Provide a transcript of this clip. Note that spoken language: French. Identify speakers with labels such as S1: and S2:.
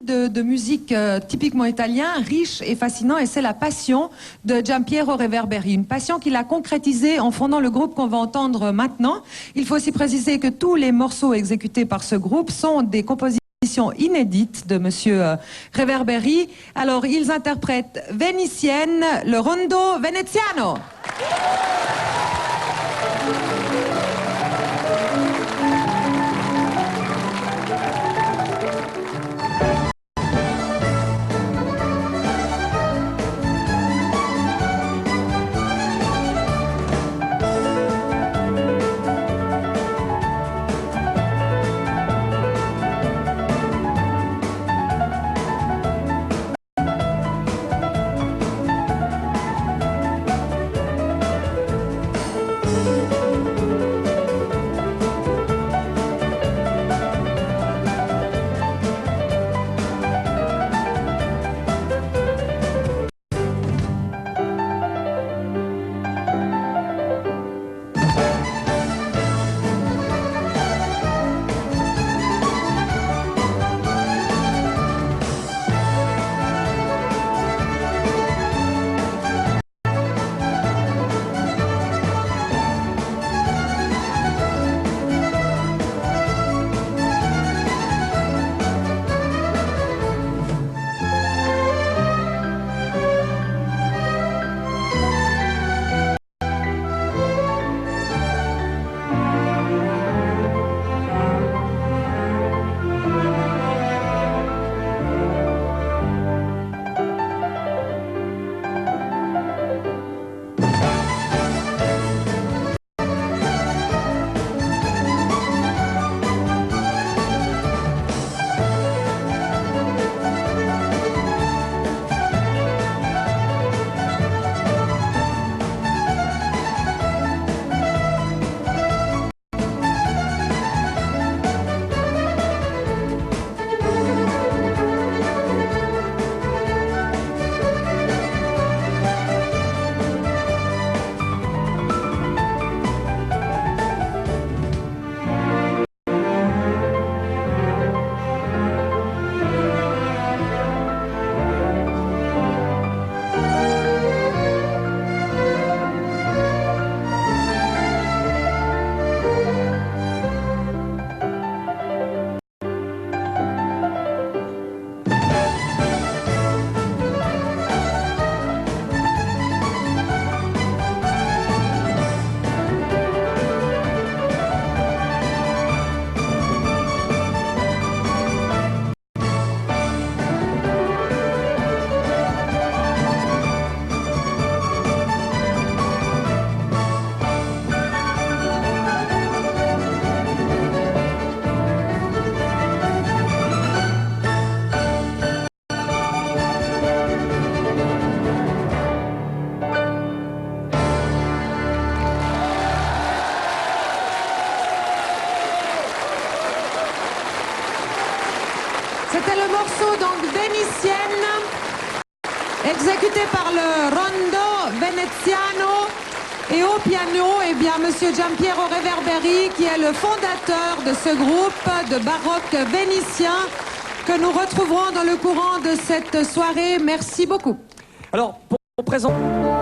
S1: de musique typiquement italien, riche et fascinant, et c'est la passion de Giampiero Reverberi, une passion qu'il a concrétisée en fondant le groupe qu'on va entendre maintenant. Il faut aussi préciser que tous les morceaux exécutés par ce groupe sont des compositions inédites de Monsieur Reverberi. Alors, ils interprètent Vénitienne, le rondo veneziano. C'était le morceau donc Vénitienne, exécuté par le rondo veneziano, et au piano, eh bien, Monsieur Giampiero Reverberi, qui est le fondateur de ce groupe de baroque vénitien que nous retrouverons dans le courant de cette soirée. Merci beaucoup.
S2: Alors, pour présenter...